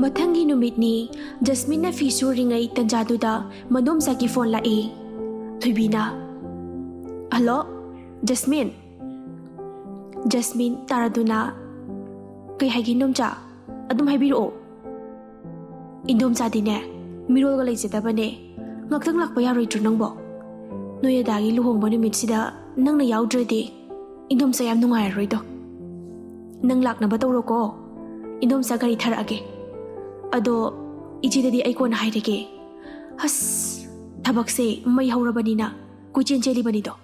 Mathangi numitni Jasmine na fi suringai tanjaduda manomsaki phone lai. Thuibina. Hello? Jasmine? Jasmine taraduna. Kay haigi nomcha. Adum haibiro. Indomcha dine. Mirol galay sitabane. Ngaktang lakpa yaroy nangbo. Noya dagi luhongba numitsida nang na yaudredi. Indomcha yam nungayroy do. Nang lak na batawro ko. Indomcha gari tharage. Ado ichidadi ay ko na hayrege. Has tabakse may haurabanina kuchen chelibanido.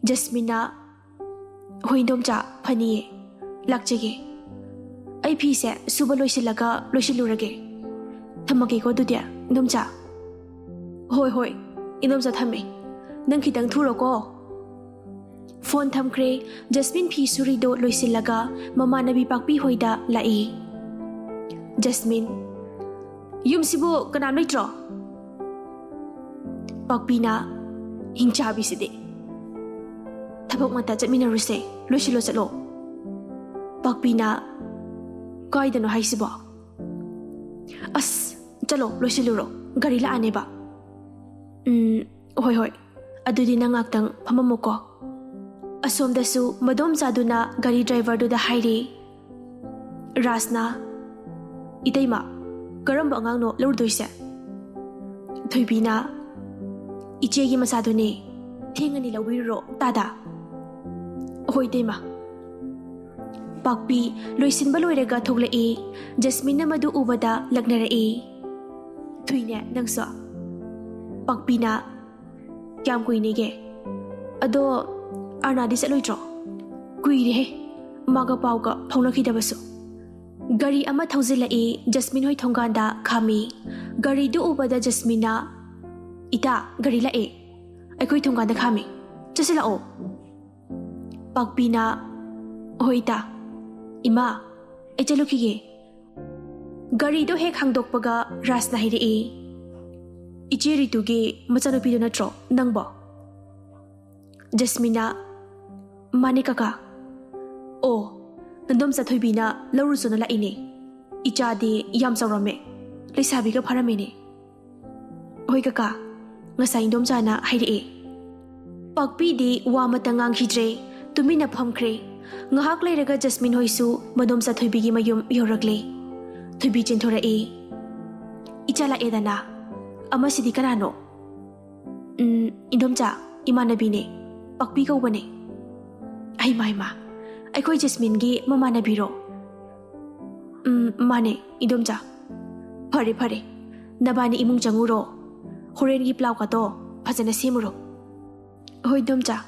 Jasmine na hoindomcha phaniye lakjege. Ay pise suba loisilaga loisilurage. Thamage ko dudia indomcha. Hoi indomcha thame. Nang khitang thuro ko. Phone thamkre Jasmine phi surido loisilaga mama nabi pakpi hoida lai. Jasmine Yumsibo kanam naitro. Pakpina hingchabi sidi. Thabak mata chatmina ruse loisilo chatlo. Pakpina kaidano haisibo. As chalo loisiluro gari la ane ba. Hoi adudi nangaktang pamamoko. Asom dasu madom saduna gari driver do da hairi. Rasna Itaima Karamba angangno lordoise. Thuibina Ichegi masadune Thengani lawiro tada. Hoi tema. Pakpi loisinba loirega thoglai. Jasmine na madu ubada lagnarai. Thuine nangso. Pakpina Kyam kuinege. Ado Arnadi saloitro. Kuire Maga pauga phaunakidabaso. Gari ama thauzilai Jasmine hoi thonganda khami. Gari du ubada Jasmine na ita gari lae. Aikoi thonganda khami. Chasilao. Pakpina hoita. Ima echalukige. Gari do hek hangdokpaga rasna hiri. Iche rituge machanupido natro nangbo. Jasmine mani kaka. Oh Nandom sa Thuibina lauruso na laine. Ichadi yam saurame. Lisabi ka paramene. Hoy kaka. Ngasa indom jana hairi. Pakpi di wa matangang hidre. Tumina phamkre. Ngahak lairaga Jasmine hoisu madom sa Thuibigi mayum yoragle. Thuibi chenthora e. Ichala edana. Ama sidi kanano. Indom ja imanabine. Pakpi ka ubane. Ay ma. Aikoi Jasmine gi mama na biro. Mane idomja. Pare. Nabani imung janguro. Horen gi plau ka to phajana semuro. Hoi domja.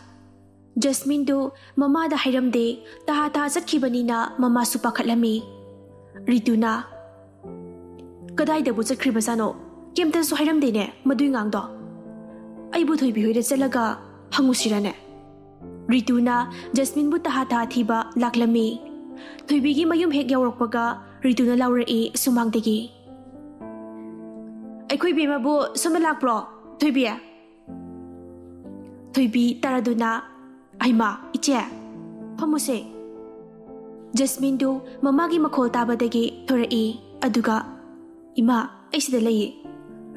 Jasmine do mama da hairam de ta chatkibani na mama su pakhatlami. Rituna Kadai da bu chatkriba sano. Kemta su hairam de ne madui ngang do. Ai bu thoibi hoida chalaga hangusirane. Rituna Jasmine bu taha thiba laklami. Thuibigi mayum hek yaurokpaga Rituna laurei sumangdegi. Aikoi bema bu somna lakpro Thuibi. Thuibi taraduna aima iche phamuse. Jasmine du mamagi makhol tabadegi thorei aduga ima aisida lei.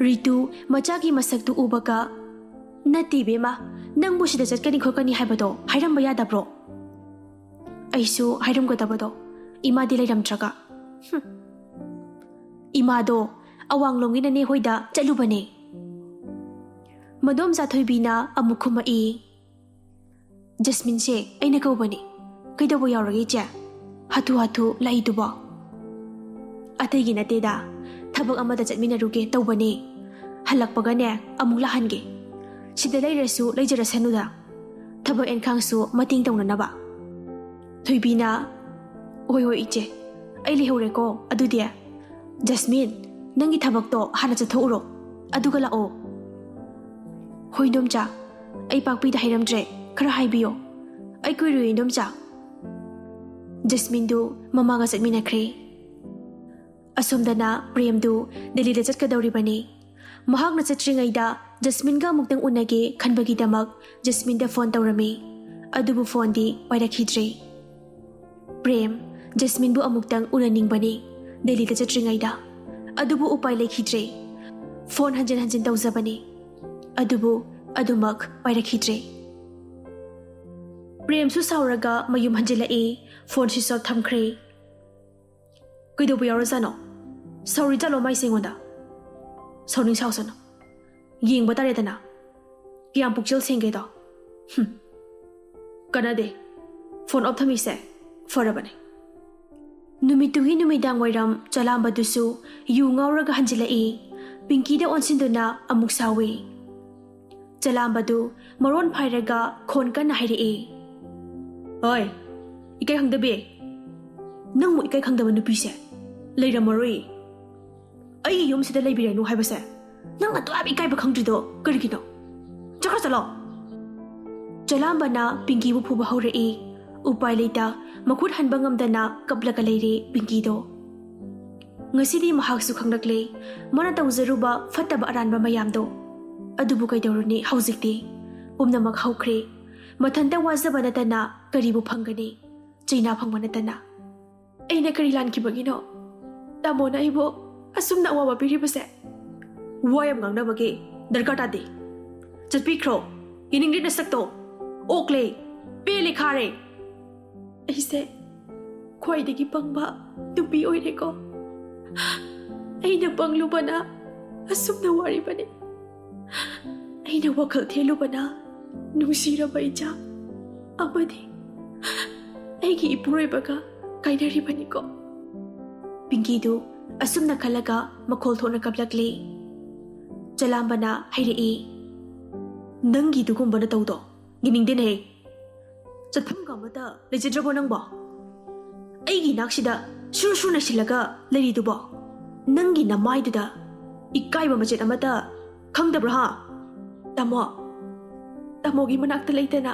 Ritu machagi masaktu ubaga Nati bema nang busida chatkani khokani haibado hairam baya dabro. Aisu hairam go dabado ima di lairam traga. Ima do awang longi na ne hoida chalubane. Madom sa Thuibina amukhuma e. Jasmine se aina ko bane. Kaidabo yaurage cha. Hatu lai duba. Ategi na teda thabak amada chatmina ruge tawbane. Halakpaga ne amuk lahange. Sida lairasu laijarasanuda. Thabak enkhangsu mating tawnanaba. Thuibina hoi iche. Ai lihore ko adudia. Jasmine nangi thabak to hana chathouro. Aduga lao. Hoi domcha. Ai pakpi da hairamdre khara haibiyo. Ai kuiru domcha. Jasmine du mama ga chatminakre. Asomdana Prem du Delhi da chatkadawribani. Mahak na chatringaida Jasmine ga muktang unage khanbagi damak Jasmine da phone tawrami. Adubu phone di pairakidre. Prem Jasmine bu amuktang unaningbani Delhi da chatringaida ꯑꯗꯨꯕꯨ ꯎꯄꯥꯏ ꯂꯩꯈꯤꯗ꯭ꯔꯦ phone ꯍꯟꯖꯤꯟ ꯇꯧꯖꯕꯅꯤ ꯑꯗꯨꯕꯨ ꯑꯗꯨꯃꯛ ꯄꯥꯏꯔꯛꯈꯤꯗ꯭ꯔꯦ ꯄ꯭ꯔꯦꯝꯁꯨ ꯁꯥꯎꯔꯒ ꯃꯌꯨꯝ ꯍꯟꯖꯤꯜꯂꯛꯏ phone switch of ꯊꯝꯈ꯭ꯔꯦ ꯀꯩꯗꯧꯕ ꯌꯥꯎꯔꯖꯥꯅꯣ ꯁꯥꯎꯔꯤ ꯆꯠꯂꯣ ꯃꯥꯏꯁꯦ ꯑꯩꯉꯣꯟꯗ ꯁꯥꯎꯅꯤꯡ ꯁꯥꯎꯁꯅꯨ ꯌꯦꯡꯕ ꯇꯥꯔꯦꯗꯅ ꯀꯌꯥꯝ ꯄꯨꯛꯆꯦꯜ ꯁꯦꯡꯒꯦꯗꯣ ꯀꯅꯥꯗꯦ ꯐꯣꯟ ꯑꯣꯐ ꯊꯝꯃꯤꯁꯦ ꯐꯔꯕꯅꯦ ꯅꯨꯃꯤꯠꯇꯨꯒꯤ ꯅꯨꯃꯤꯗꯥꯡ ꯋꯥꯏꯔꯝ ꯆꯂꯥꯝꯕꯗꯨꯁꯨ ꯌꯨ ꯉꯥꯎꯔꯒ ꯍꯟꯖꯤꯜꯂꯛꯏ ꯄꯤꯡꯀꯤꯗ ꯑꯣꯟꯁꯤꯟꯗꯨꯅ ꯑꯃꯨꯛ ꯁꯥꯎꯏ ꯆꯂꯥꯝꯕꯗꯨ ꯃꯔꯣꯟ ꯐꯥꯏꯔꯒ ꯈꯣꯟ ꯀꯟꯅ ꯍꯥꯏꯔꯛꯏ ꯍꯣꯏ ꯏꯀꯥꯏ ꯈꯪꯗꯕꯤ ꯅꯪꯕꯨ ꯏꯀꯥꯏ ꯈꯪꯗꯕ ꯅꯨꯄꯤꯁꯦ ꯂꯩꯔꯝꯃꯔꯣꯏ ꯑꯩꯒꯤ ꯌꯨꯝꯁꯤꯗ ꯂꯩꯕꯤꯔꯅꯨ ꯍꯥꯏꯕꯁꯦ ꯅꯪ ꯑꯗꯨꯌꯥꯝ ꯏꯀꯥꯏꯕ ꯈꯪꯗ꯭ꯔꯤꯗꯣ ꯀꯔꯤꯒꯤꯅꯣ ꯆꯠꯈ꯭ꯔ ꯆꯠꯂꯣ ꯆꯂꯥꯝꯕꯅ ꯄꯤꯡꯀꯤꯕꯨ ꯐꯨꯕ ꯍꯧꯔꯛꯏ ꯎꯄꯥꯏ ꯂꯩꯇ ꯃꯈꯨꯠ ꯍꯟꯕ ꯉꯝꯗꯅ ꯀꯞꯂꯒ ꯂꯩꯔꯦ ꯄꯤꯡꯀꯤꯗꯣ ꯉꯁꯤꯗꯤ ꯃꯍꯥꯛꯁꯨ ꯈꯪꯂꯛꯂꯦ ꯃꯥꯅ ꯇꯧꯖꯔꯨꯕ ꯐꯠꯇꯕ ꯑꯔꯥꯟꯕ ꯃꯌꯥꯝꯗꯣ ꯑꯗꯨꯕꯨ ꯀꯩꯗꯧꯔꯨꯅꯤ ꯍꯧꯖꯤꯛꯇꯤ ꯄꯨꯝꯅꯃꯛ ꯍꯧꯈ꯭ꯔꯦ ꯃꯊꯟꯇ ꯋꯥꯖꯕ ꯅꯠꯇꯅ ꯀꯔꯤꯕꯨ ꯐꯪꯒꯅꯤ ꯆꯩꯅꯥ ꯐꯪꯕ ꯅꯠꯇꯅ ꯑꯩꯅ ꯀꯔꯤ ꯂꯥꯟꯈꯤꯕꯒꯤꯅꯣ ꯇꯥꯃꯣꯅ ꯑꯩꯕꯨ ꯑꯁꯨꯝꯅ ꯑꯋꯥꯕ ꯄꯤꯔꯤꯕꯁꯦ ꯋꯥ ꯌꯥꯝ ꯉꯥꯡꯅꯕꯒꯤ ꯗꯔꯀꯥꯔ ꯇꯥꯗꯦ ꯆꯠꯄꯤꯈ꯭ꯔꯣ ꯌꯦꯡꯅꯤꯡꯗꯦ ꯅꯁꯛꯇꯣ ꯑꯣꯛꯂꯦ ꯄꯦꯜꯂꯦ ꯈꯥꯔꯦ ꯑꯩꯁꯦ ꯈ꯭ꯋꯥꯏꯗꯒꯤ ꯄꯪꯕ ꯅꯨꯄꯤ ꯑꯣꯏꯔꯦꯀꯣ ꯑꯩꯅ ꯄꯪꯂꯨꯕꯅ ꯑꯁꯨꯝꯅ ꯋꯥꯔꯤꯕꯅꯤ ꯑꯩꯅ ꯋꯥꯈꯜ ꯊꯦꯜꯂꯨꯕꯅ ꯅꯨꯡꯁꯤꯔꯕ ꯏꯆꯥ ꯑꯃꯗꯤ ꯑꯩꯒꯤ ꯏꯄꯨꯔꯣꯏꯕꯒ ꯀꯥꯏꯅꯔꯤꯕꯅꯤꯀꯣ ꯄꯤꯡꯀꯤꯗꯨ ꯑꯁꯨꯝꯅ ꯈꯜꯂꯒ ꯃꯈꯣꯜ ꯊꯣꯛꯅ ꯀꯞꯂꯛꯂꯤ ꯆꯂꯥꯝꯕꯅ ꯍꯥꯏꯔꯛꯏ ꯅꯪꯒꯤꯗꯨꯒꯨꯝꯕꯅ ꯇꯧꯗꯣ ꯌꯦꯡꯅꯤꯡꯗꯦꯅꯦꯍꯦ ꯆꯠꯐꯝꯒ ꯑꯃꯇ ꯂꯩꯖꯗ꯭ꯔꯕꯣ ꯅꯪꯕꯣ ꯑꯩꯒꯤ ꯅꯥꯛꯁꯤꯗ ꯁꯨꯔ ꯁꯨꯔ ꯅꯩꯁꯤꯜꯂꯒ ꯂꯩꯔꯤꯗꯨꯕꯣ ꯅꯪꯒꯤ ꯅꯃꯥꯏꯗꯨꯗ ꯏꯀꯥꯏꯕ ꯃꯆꯦꯠ ꯑꯃꯇ ꯈꯪꯗꯕ꯭ꯔꯥ ꯍꯥ ꯇꯥꯃꯣꯒꯤ ꯃꯅꯥꯛꯇ ꯂꯩꯇꯅ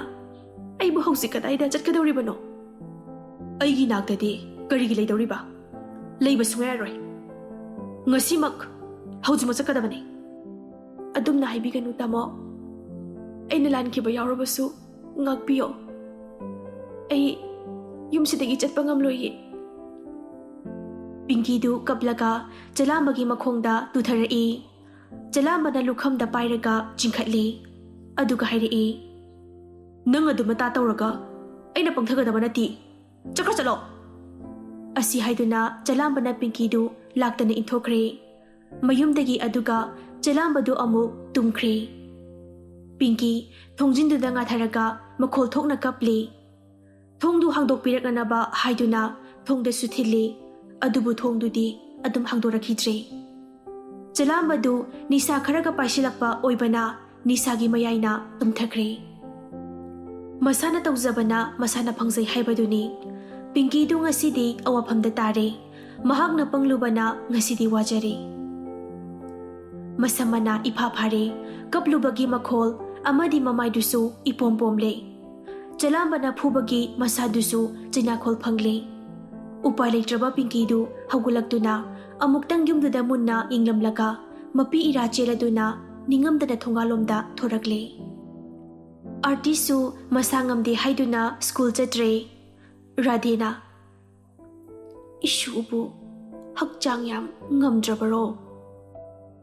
ꯑꯩꯕꯨ ꯍꯧꯖꯤꯛ ꯀꯗꯥꯏꯗ ꯆꯠꯀꯗꯧꯔꯤꯕꯅꯣ ꯑꯩꯒꯤ ꯅꯥꯛꯇꯗꯤ ꯀꯔꯤꯒꯤ ꯂꯩꯗꯧꯔꯤꯕ ꯂꯩꯕ ꯁꯨꯡꯌꯥ ꯌꯥꯔꯣꯏ ꯉꯁꯤꯃꯛ ꯍꯧꯖꯤꯛꯃꯛ ꯆꯠꯀꯗꯕꯅꯤ ꯑꯗꯨꯝꯅ ꯍꯥꯏꯕꯤꯒꯅꯨ ꯇꯥꯃꯣ ꯑꯩꯅ ꯂꯥꯟꯈꯤꯕ ꯌꯥꯎꯔꯕꯁꯨ ꯉꯥꯛꯄꯤꯌꯣ ꯑꯩ ꯌꯨꯝꯁꯤꯗꯒꯤ ꯆꯠꯄ ꯉꯝꯂꯣꯏꯌꯦ ꯄꯤꯡꯀꯤꯗꯨ ꯀꯞꯂꯒ ꯆꯂꯥꯝꯕꯒꯤ ꯃꯈꯣꯡꯗ ꯇꯨꯊꯔꯛꯏ ꯆꯂꯥꯝꯕꯅ ꯂꯨꯈꯝꯗ ꯄꯥꯏꯔꯒ ꯆꯤꯡꯈꯠꯂꯤ ꯑꯗꯨꯒ ꯍꯥꯏꯔꯛꯏ ꯅꯪ ꯑꯗꯨ ꯃꯇꯥ ꯇꯧꯔꯒ ꯑꯩꯅ ꯄꯪꯊꯒꯗꯕ ꯅꯠꯇꯦ ꯆꯠꯈ꯭ꯔ ꯆꯠꯂꯣ ꯑꯁꯤ ꯍꯥꯏꯗꯨꯅ ꯆꯂꯥꯝꯕꯅ ꯄꯤꯡꯀꯤꯗꯨ ꯂꯥꯛꯇꯅ ꯏꯟꯊꯣꯛꯈ꯭ꯔꯦ ꯃꯌꯨꯝꯗꯒꯤ ꯑꯗꯨꯒ ꯆꯂꯥꯝꯕꯗꯨ ꯑꯃꯨꯛ ꯇꯨꯝꯈ꯭ꯔꯦ ꯄꯤꯡꯀꯤ ꯊꯣꯡꯖꯤꯟꯗꯨꯗ ꯉꯥꯊꯔꯒ ꯃꯈꯣꯜ ꯊꯣꯛꯅ ꯀꯞꯂꯤ ꯊꯣꯡꯗꯨ ꯍꯥꯡꯗꯣꯛꯄꯤꯔꯛꯅꯅꯕ ꯍꯥꯏꯗꯨꯅ ꯊꯣꯡꯗꯁꯨ ꯊꯤꯜꯂꯤ ꯑꯗꯨꯕꯨ ꯊꯣꯡꯗꯨꯗꯤ ꯑꯗꯨꯝ ꯍꯥꯡꯗꯣꯔꯛꯈꯤꯗ꯭ꯔꯦ ꯆꯂꯥꯝꯕꯗꯨ ꯅꯤꯁꯥ ꯈꯔꯒ ꯄꯥꯏꯁꯤꯜꯂꯛꯄ ꯑꯣꯏꯕꯅ ꯅꯤꯁꯥꯒꯤ ꯃꯌꯥꯏꯅ ꯇꯨꯝꯊꯈ꯭ꯔꯦ ꯃꯁꯥꯅ ꯇꯧꯖꯕꯅ ꯃꯁꯥꯅ ꯐꯪꯖꯩ ꯍꯥꯏꯕꯗꯨꯅꯤ ꯄꯤꯡꯀꯤꯗꯨ ꯉꯁꯤꯗꯤ ꯑꯋꯥꯐꯝꯗ ꯇꯥꯔꯦ ꯃꯍꯥꯛꯅ ꯄꯪꯂꯨꯕꯅ ꯉꯁꯤꯗꯤ ꯋꯥꯖꯔꯦ ꯃꯁꯝ ꯃꯅꯥ ꯏꯐꯥ ꯐꯥꯔꯦ ꯀꯞꯂꯨꯕꯒꯤ ꯃꯈꯣꯜ ꯑꯃꯗꯤ ꯃꯃꯥꯏꯗꯨꯁꯨ ꯏꯄꯣꯝ ꯄꯣꯝꯂꯦ ꯆꯂꯥꯝꯕꯅ ꯐꯨꯕꯒꯤ ꯃꯁꯥꯗꯨꯁꯨ ꯆꯩꯅꯥꯈꯣꯜ ꯐꯪꯂꯦ ꯎꯄꯥꯏ ꯂꯩꯇ꯭ꯔꯕ ꯄꯤꯡꯀꯤꯗꯨ ꯍꯧꯒꯠꯂꯛꯇꯨꯅ ꯑꯃꯨꯛꯇꯪ ꯌꯨꯝꯗꯨꯗ ꯃꯨꯟꯅ ꯌꯦꯡꯂꯝꯂꯒ ꯃꯄꯤ ꯏꯔꯥ ꯆꯦꯜꯂꯗꯨꯅ ꯅꯤꯡꯉꯝꯗꯅ ꯊꯣꯡꯒꯥꯜꯂꯣꯝꯗ ꯊꯣꯔꯛꯂꯦ ꯑꯥꯔꯇꯤꯁꯨ ꯃꯁꯥ ꯉꯝꯗꯦ ꯍꯥꯏꯗꯨꯅ ꯁ꯭ꯀꯨꯜ ꯆꯠꯇ꯭ꯔꯦ ꯔꯥꯙꯦꯅ ꯏꯁꯨꯕꯨ ꯍꯛꯆꯥꯡ ꯌꯥꯝ ꯉꯝꯗ꯭ꯔꯕꯔꯣ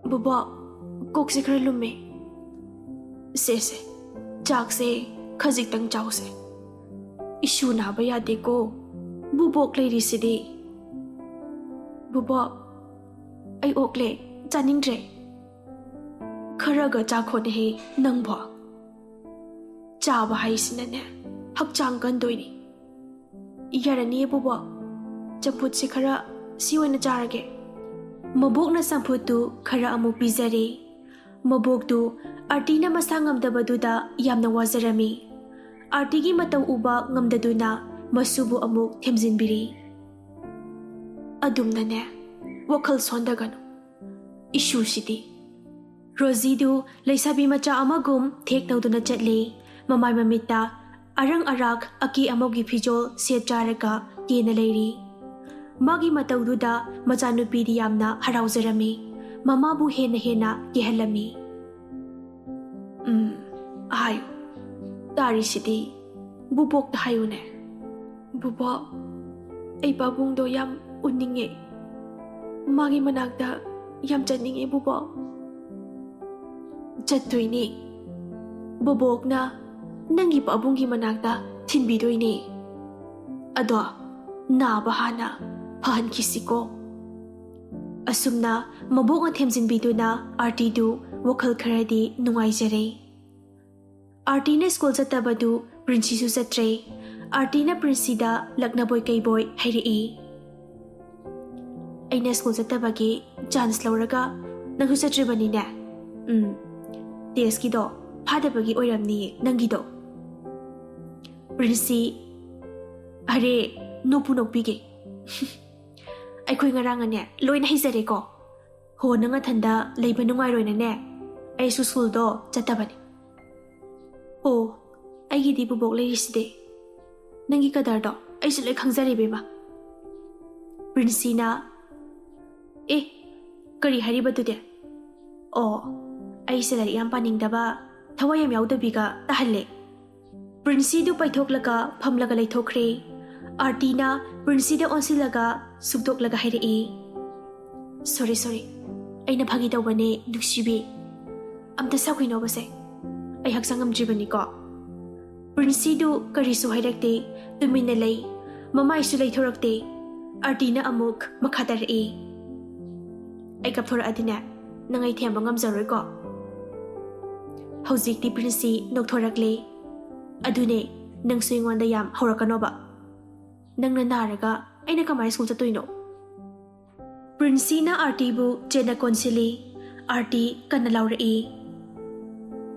ꯕꯣꯕꯣꯛ ꯀꯣꯛꯁꯦ ꯈꯔ ꯂꯨꯝꯃꯦ ꯁꯦ ꯆꯥꯛꯁꯦ ꯈꯖꯤꯛꯇꯪ ꯆꯥꯎꯁꯦ ꯏꯁꯨ ꯅꯥꯕ ꯌꯥꯗꯦꯀꯣ ꯕꯨꯕꯣꯛ ꯂꯩꯔꯤꯁꯤꯗꯤ ꯕꯨꯕꯣꯛ ꯑꯩ ꯑꯣꯛꯂꯦ ꯆꯥꯅꯤꯡꯗ꯭ꯔꯦ ꯈꯔꯒ ꯆꯥꯈꯣꯅꯦꯍꯦ ꯅꯪꯕꯣ ꯆꯥꯕ ꯍꯥꯏꯁꯤꯅꯅꯦ ꯍꯛꯆꯥꯡ ꯀꯟꯗꯣꯏꯅꯤ ꯌꯥꯔꯅꯤꯌꯦ ꯕꯨꯕꯣꯛ ꯆꯝꯐꯨꯠꯁꯦ ꯈꯔ ꯁꯤ ꯑꯣꯏꯅ ꯆꯥꯔꯒꯦ ꯃꯕꯣꯛꯅ ꯆꯝꯐꯨꯠꯇꯨ ꯈꯔ ꯑꯃꯨꯛ ꯄꯤꯖꯔꯦ ꯃꯕꯣꯛꯇꯨ ꯑꯥꯔꯇꯤꯅ ꯃꯁꯥ ꯉꯝꯗꯕꯗꯨꯗ ꯌꯥꯝꯅ ꯋꯥꯖꯔꯝꯃꯤ ꯑꯥꯔꯇꯤꯒꯤ ꯃꯇꯧ ꯎꯕ ꯉꯝꯗꯗꯨꯅ ꯃꯁꯨꯕꯨ ꯑꯃꯨꯛ ꯊꯦꯝꯖꯤꯟꯕꯤꯔꯤ ꯑꯗꯨꯝꯅꯅꯦ ꯋꯥꯈꯜ ꯁꯣꯟꯊꯒꯅꯨ ꯏꯁꯨꯁꯤꯗꯤ ꯔꯣꯖꯤꯗꯨ ꯂꯩꯁꯥꯕꯤ ꯃꯆꯥ ꯑꯃꯒꯨꯝ ꯊꯦꯛ ꯇꯧꯗꯨꯅ ꯆꯠꯂꯤ ꯃꯃꯥꯏ ꯃꯃꯤꯠꯇ ꯑꯔꯪ ꯑꯔꯥꯛ ꯑꯀꯤ ꯑꯃꯧꯒꯤ ꯐꯤꯖꯣꯜ ꯁꯦꯠ ꯆꯥꯔꯒ ꯀꯦꯅ ꯂꯩꯔꯤ ꯃꯥꯒꯤ ꯃꯇꯧꯗꯨꯗ ꯃꯆꯥꯅꯨꯄꯤꯗꯤ ꯌꯥꯝꯅ ꯍꯔꯥꯎꯖꯔꯝꯃꯤ ꯃꯃꯥꯕꯨ ꯍꯦꯟꯅ ꯀꯦꯍꯜꯂꯝꯃꯤ ꯍꯥꯏꯌꯨ ꯇꯥꯔꯤꯁꯤꯗꯤ ꯕꯨꯕꯣꯛꯇ ꯍꯥꯏꯌꯨꯅꯦ ꯕꯨꯕꯣꯛ ꯑꯩ ꯄꯥꯕꯨꯡꯗꯣ ꯌꯥꯝ ꯎꯅꯤꯡꯉꯦ ꯃꯥꯒꯤ ꯃꯅꯥꯛꯇ yam chatninge bubok. Chattoyne. Bobokna nangi pabunggi manakta thinbidoyne. Ado naba hana fahankisiko. Asumna mabok nga themjinbiduna RT2 wakhal kharadi nungaijare. RT na school chatabadu Princy su chatre. RT na Princy da laknaboy kayboy hairei. Aina school chatabagi chance lauraga nangsu chatribani na. Test kido phadabagi oiramni nangido. Princy are nopu nokpige. Aikhoi ngaranga ne loina hizare ko. Ho nanga thanda leiba nungai roina ne. Ai su school do chatabani. Oh, aigi di bubok leiriside. Nangi kadar do ai su loi khangjari bema. Princy na kari hariba tude. Oh, ai selari yam paningdaba thawai yam yaudabiga tahalle. Princy du paithoklaga phamlaga leithokre. Artina Princy da onsilaga sukdoklaga hairei. Sorry. Aina phagi tawbane nuksibi. Amta sakhino base. Ai haksangam jibani ko. Princy du karisu hairakte tumina lei. Mama isu leithorakte. Artina amuk makhatarei. Ai kapthora adina nangai themba ngamjaroi ko. Hojikti Princy nokthorakle. Adune nangsu ingwanda yam horakanoba. Nangna naraga aina kamai school chatoino. Princy na RT bu chena konsili. RT kana laurei.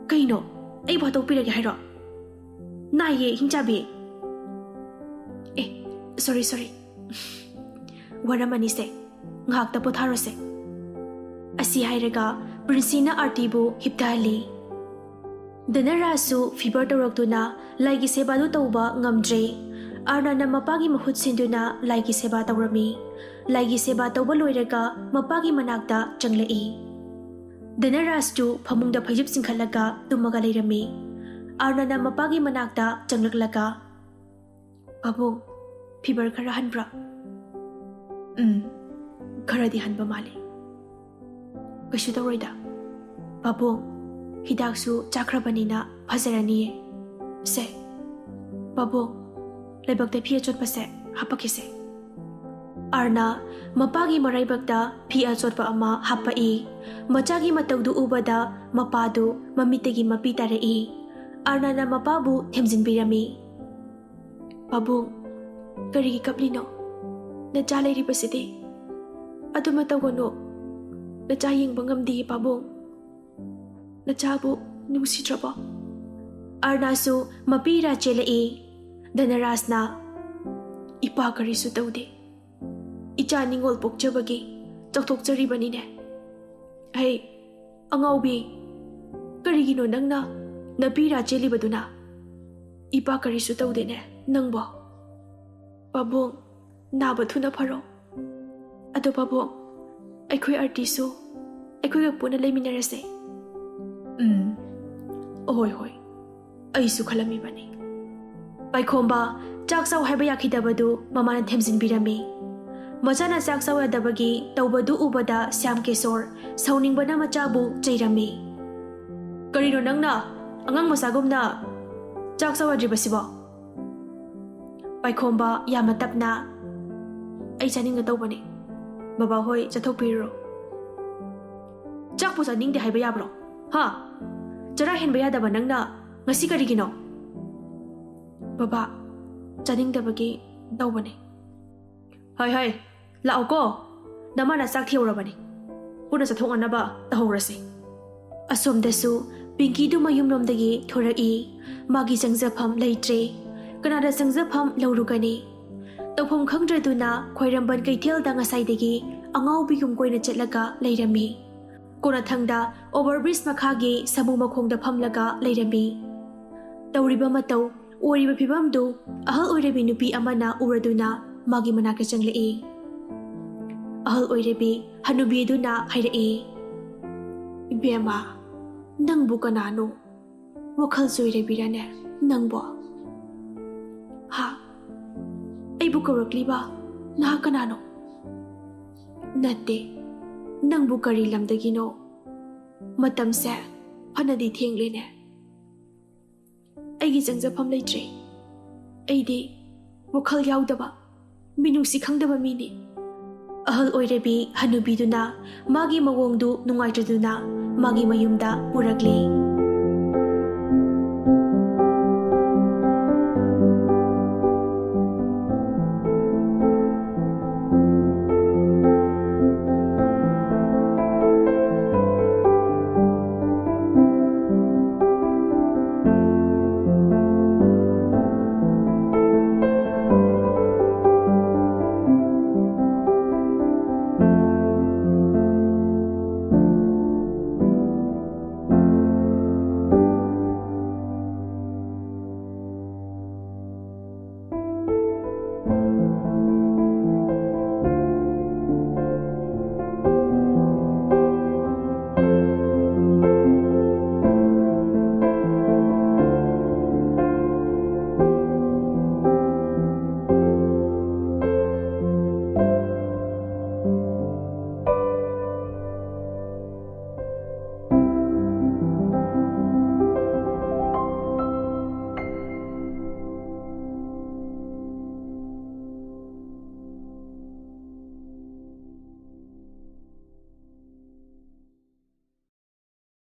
Kaino ai bhatok pirage hairo. Naye hinchabi. Sorry. Waramani se ngakta potharo se. Asi hairaga Princy na RT bu hiptali. Danarasu fever tawraktuna laigi sebadu tawba ngamdre. Arna na mapagi mahut sinduna laigi seba tawrami. Laigi seba tawba loiraga mapagi manakta changlai. Danarastu phamungda phajip singkhalaga tumaga leirami. Arna na mapagi manakta changlaklaga. Babu, fever khara hanbra. Khara di hanba male. Kaishu tawroida. Babu, hidaksu chakrabanina phazarani. Se. Babu, laibakta phia chotpa se hapakise. Arna mapagi maraibakta phia chotpa ama hapai. Machagi matawdu ubada mapadu mamitagi mapitarei. Arna na mapabu themjinbirami. Babu, karigi kaplino. Nacha leiribaside. Adu matawgono. Nacha yengba ngamdi babu. Nachabu nungsidraba. Arnasu mapira chelei. Danarasna ipa karisu tawde. Icha ningol pokchabagi chokthokcharibani ne. Hey, angaubi. Karigino nangna napira chelibaduna. Ipa karisu tawde ne nangbo. Babong nabathuna pharo. Ado babong aikhoi artisu aikhoi ga puna leiminarase. Hoi. Aisu khalami bani. Paikhomba chak saw haiba yakhidabadu mamana themjinbirami. Machana chak saw yadabagi tawbadu ubada Syam Kesor sauningbana machabu chairami. Karino nangna angang masagumna chak saw adribasibo. Paikhomba yamatapna ai chaninga tawbani. Baba hoi chathokpiro. Chak pusa ningde haiba yabro. Ha? Chara henba yadaba nangna ngasi karigino. Baba, chaningdabagi tawbani. Hai, lao ko. Namana sak thiyorabani. Puna chathonganaba tahorasi. Asomdasu Pinky du mayumlomdagi thorai. Magi sangjafam leitre. Kanada sangjafam laurugani. Tawpham khangdraduna khwairamban kaithelda ngasaidagi angaubi koina chetlaga leirami. Kona thangda overbridge makhagi samu makhongda phamlaga leirami. Tawriba matau oriba phibamdu ahal oirabi nupi amana uraduna magi manaka changlei. Ahal oirabi hanubi duna hairei. Ibema nangbu kanano wakhal soirabirane nangbo. Ha, aibu kaurakliba na kanano. Nate Nangbu kari lamdagino. Matamse fanadi thenglene. Aigi jangjafam leitre. Aidi wakhal yaudaba minungsi khangdaba mini. Ahal oirebi hanubiduna magi mawongdu nungaitraduna magi mayumda purakli.